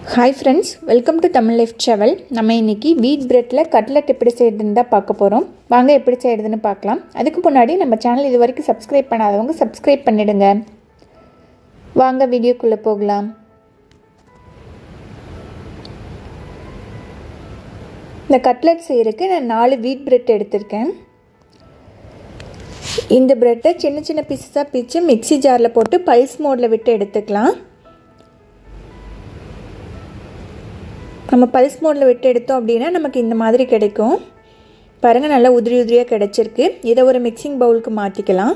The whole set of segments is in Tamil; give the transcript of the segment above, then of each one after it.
Hi friends, welcome to Tamil Life Travel. நம்ம இன்னைக்கு வீட் பிரெட்ல கட்லெட் எப்படி செய்யறதுன்னு தான் பார்க்க போறோம். வாங்க எப்படி செய்யறதுன்னு பார்க்கலாம். அதுக்கு முன்னாடி நம்ம சேனல் இதுவரைக்கும் Subscribe பண்ணாதவங்க Subscribe பண்ணிடுங்க. வாங்க வீடியோக்குள்ள போகலாம். இந்த கட்லெட் செய்யறதுக்கு நான் 4 வீட் பிரெட் எடுத்துர்க்கேன். இந்த பிரெட்டை சின்ன சின்ன பீசஸா பிச்சு மிக்ஸி ஜார்ல போட்டு பல்ஸ் மோட்ல விட்டு எடுத்துக்கலாம். நம்ம பல்ஸ் மோட்ல விட்டு எடுத்தோம் அப்படினா நமக்கு இந்த மாதிரி கிடைக்கும். பாருங்க நல்லா உதிரி உதிரியா கிடைச்சிருக்கு. இத ஒரு மிக்சிங் பவுலுக்கு மாத்திக்கலாம்.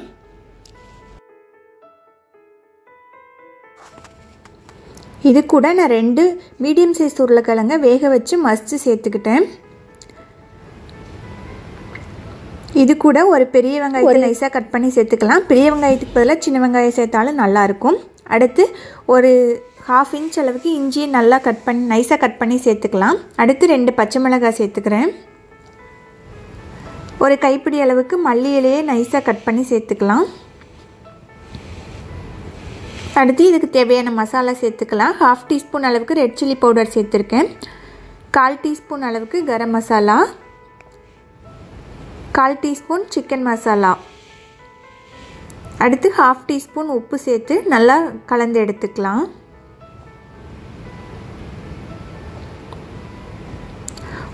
இது கூட நான் 2 மீடியம் சைஸ் உருளைக்கிழங்க வேக வச்சு மசிச்சு சேர்த்துக்கிட்டேன். இது கூட ஒரு பெரிய வெங்காயத்தை நைஸா கட் பண்ணி சேர்த்துக்கலாம். பெரிய வெங்காயத்துக்கு பதிலா சின்ன வெங்காயம் சேர்த்தாலும் நல்லா இருக்கும். அடுத்து ஒரு 1/2 இன்ச் அளவுக்கு இஞ்சியை நல்லா நைஸா கட் பண்ணி சேர்த்துக்கலாம். அடுத்து 2 பச்சை மிளகாய் சேர்த்துக்கிறேன். ஒரு கைப்பிடி அளவுக்கு மல்லி இலையை நைஸா கட் பண்ணி சேர்த்துக்கலாம். அடுத்து இதுக்கு தேவையான மசாலா சேர்த்துக்கலாம். 1/2 டீஸ்பூன் அளவுக்கு ரெட் சில்லி பவுடர் சேர்த்துருக்கேன். 1/4 டீஸ்பூன் அளவுக்கு கரம் மசாலா, 1/4 டீஸ்பூன் சிக்கன் மசாலா, அடுத்து 1/2 டீஸ்பூன் உப்பு சேர்த்து நல்லா கலந்து எடுத்துக்கலாம்.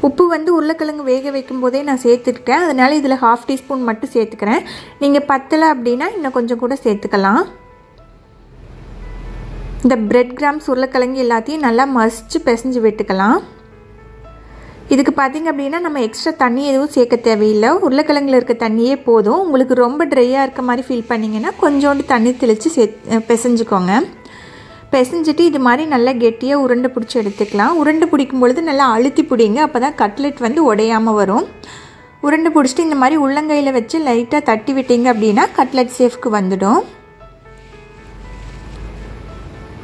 உப்பு உருளைக்கிழங்கு வேக வைக்கும் போதே நான் சேர்த்துக்கிட்டேன். அதனால இதில் 1/2 டீஸ்பூன் மட்டும் சேர்த்துக்கிறேன். நீங்கள் பத்தலை அப்படின்னா இன்னும் கொஞ்சம் கூட சேர்த்துக்கலாம். இந்த பிரெட் கிராம்ஸ் உருளைக்கிழங்கு எல்லாத்தையும் நல்லா மசிச்சு பிசைஞ்சு விட்டுக்கலாம். இதுக்கு பார்த்தீங்க அப்படின்னா நம்ம எக்ஸ்ட்ரா தண்ணி எதுவும் சேர்க்க தேவையில்லை. உருளைக்கிழங்குல இருக்க தண்ணியே போதும். உங்களுக்கு ரொம்ப ட்ரையாக இருக்க மாதிரி ஃபீல் பண்ணிங்கன்னா கொஞ்சோண்டு தண்ணி தெளித்து பிசைஞ்சுக்கோங்க. பிசைஞ்சிட்டு இது மாதிரி நல்லா கெட்டியாக உருண்டை பிடிச்சி எடுத்துக்கலாம். உருண்டை பிடிக்கும் பொழுது நல்லா அழுத்தி பிடிங்க. அப்போ தான் கட்லெட் உடையாமல் வரும். உருண்டை பிடிச்சிட்டு இந்த மாதிரி உள்ளங்கையில் வச்சு லைட்டாக தட்டி விட்டீங்க அப்படின்னா கட்லெட் சேஃப்க்கு வந்துடும்.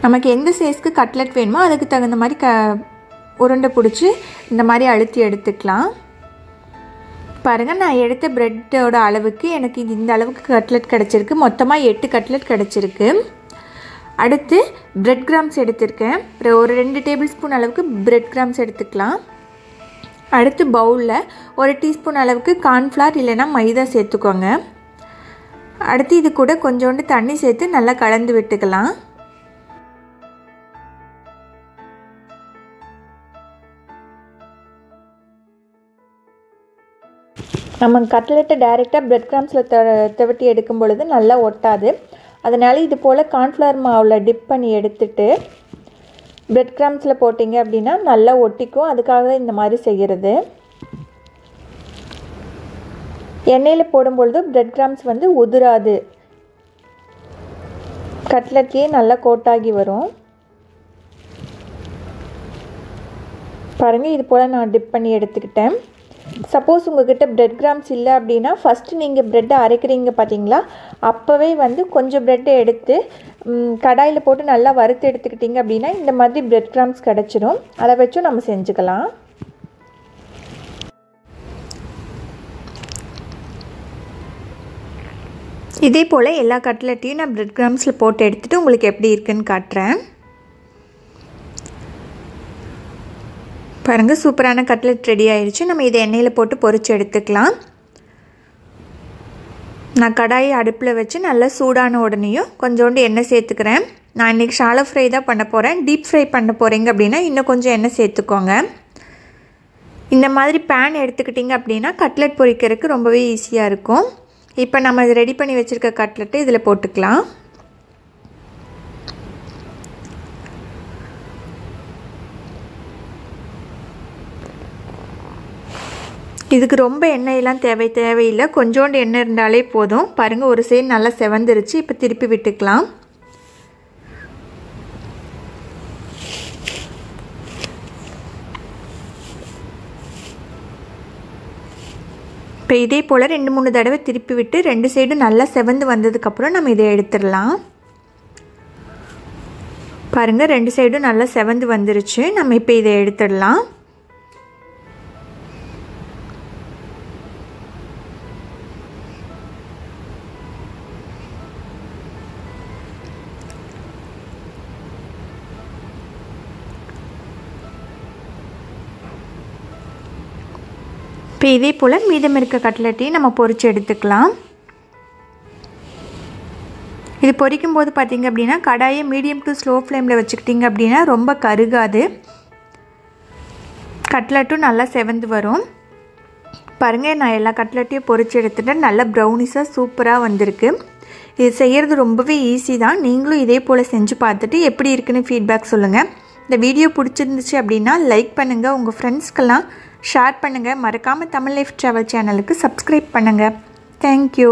நமக்கு எந்த சைஸ்க்கு கட்லெட் வேணுமோ அதுக்கு தகுந்த மாதிரி உருண்டை பிடிச்சி இந்த மாதிரி அழுத்தி எடுத்துக்கலாம். பாருங்கள், நான் எடுத்த ப்ரெட்டோட அளவுக்கு எனக்கு இந்த அளவுக்கு கட்லெட் கிடச்சிருக்கு. மொத்தமாக 8 கட்லெட் கிடச்சிருக்கு. அடுத்து பிரெட் கிராம்ஸ் எடுத்திருக்கேன். ஒரு 2 டேபிள் ஸ்பூன் அளவுக்கு பிரெட் கிராம்ஸ் எடுத்துக்கலாம். அடுத்து பவுலில் 1 டீஸ்பூன் அளவுக்கு கார்ன்ஃப்ளவர் இல்லைன்னா மைதா சேர்த்துக்கோங்க. அடுத்து இது கூட கொஞ்சோண்டு தண்ணி சேர்த்து நல்லா கலந்து விட்டுக்கலாம். நம்ம கட்லெட்டை டைரெக்டாக பிரெட் கிராம்ஸில் தவட்டி எடுக்கும் பொழுது நல்லா ஒட்டாது. அதனால் இது போல் கார்ன்ஃப்ளவர் மாவில் டிப் பண்ணி எடுத்துட்டு பிரெட் கிராம்ஸில் போட்டிங்க அப்படின்னா நல்லா ஒட்டிக்கும். அதுக்காக தான் இந்த மாதிரி செய்கிறது. எண்ணெயில் போடும்பொழுது பிரெட் கிராம்ஸ் உதிராது. கட்லெட்லேயே நல்லா கோட்டாகி வரும். பாருங்கள், இது போல் நான் டிப் பண்ணி எடுத்துக்கிட்டேன். சப்போஸ் உங்கள்கிட்ட பிரெட் கிராம்ஸ் இல்லை அப்படின்னா ஃபஸ்ட்டு நீங்கள் ப்ரெட்டை அரைக்கிறீங்க பார்த்தீங்களா, அப்போவே கொஞ்சம் ப்ரெட்டை எடுத்து கடாயில் போட்டு நல்லா வறுத்து எடுத்துக்கிட்டிங்க அப்படின்னா இந்த மாதிரி பிரெட் கிராம்ஸ் கிடச்சிடும். அதை வச்சும் நம்ம செஞ்சுக்கலாம். இதே போல் எல்லா கட்லெட்டையும் நான் பிரெட் கிராம்ஸில் போட்டு எடுத்துகிட்டு உங்களுக்கு எப்படி இருக்குன்னு காட்டுறேன். பாருங்கள், சூப்பரான கட்லெட் ரெடி ஆயிடுச்சு. நம்ம இதை எண்ணெயில் போட்டு பொரிச்சு எடுத்துக்கலாம். நான் கடாயை அடுப்பில் வச்சு நல்லா சூடான உடனேயும் கொஞ்சோண்டு எண்ணெய் சேர்த்துக்கிறேன். நான் இன்றைக்கி ஷாலோ ஃப்ரை தான் பண்ண போகிறேன். டீப் ஃப்ரை பண்ண போகிறீங்க அப்படின்னா இன்னும் கொஞ்சம் எண்ணெய் சேர்த்துக்கோங்க. இந்த மாதிரி பேன் எடுத்துக்கிட்டிங்க அப்படின்னா கட்லெட் பொரிக்கிறதுக்கு ரொம்பவே ஈஸியாக இருக்கும். இப்போ நம்ம ரெடி பண்ணி வச்சுருக்க கட்லெட்டை இதில் போட்டுக்கலாம். இதுக்கு ரொம்ப எண்ணெயெல்லாம் தேவையில்லை. கொஞ்சோண்டு எண்ணெய் இருந்தாலே போதும். பாருங்கள், ஒரு சைடு நல்லா செவந்துருச்சு. இப்போ திருப்பி விட்டுக்கலாம். இப்போ இதே போல் 2-3 தடவை திருப்பி விட்டு 2 சைடும் நல்லா செவந்து வந்ததுக்கப்புறம் நம்ம இதை எடுத்துடலாம். பாருங்கள், 2 சைடும் நல்லா செவந்து வந்துருச்சு. நம்ம இப்போ இதை எடுத்துடலாம். இப்போ இதே போல் மீதம் இருக்க கட்லெட்டையும் நம்ம பொரித்து எடுத்துக்கலாம். இது பொரிக்கும் போது பார்த்திங்க அப்படின்னா கடாயை மீடியம் டு ஸ்லோ ஃப்ளேமில் வச்சுக்கிட்டிங்க அப்படின்னா ரொம்ப கருகாது, கட்லெட்டும் நல்லா செவந்து வரும். பாருங்கள், நான் எல்லா கட்லெட்டையும் பொரித்து எடுத்துட்டேன். நல்லா ப்ரௌனிஸாக சூப்பராக வந்திருக்கு. இது செய்கிறது ரொம்பவே ஈஸி தான். நீங்களும் இதே போல் செஞ்சு பார்த்துட்டு எப்படி இருக்குன்னு ஃபீட்பேக் சொல்லுங்கள். இந்த வீடியோ பிடிச்சிருந்துச்சு அப்படின்னா லைக் பண்ணுங்கள், உங்கள் ஃப்ரெண்ட்ஸ்க்கெல்லாம் ஷேர் பண்ணுங்கள். மறக்காமல் தமிழ் லைஃப் ட்ராவல் சேனலுக்கு சப்ஸ்கிரைப் பண்ணுங்கள். தேங்க்யூ.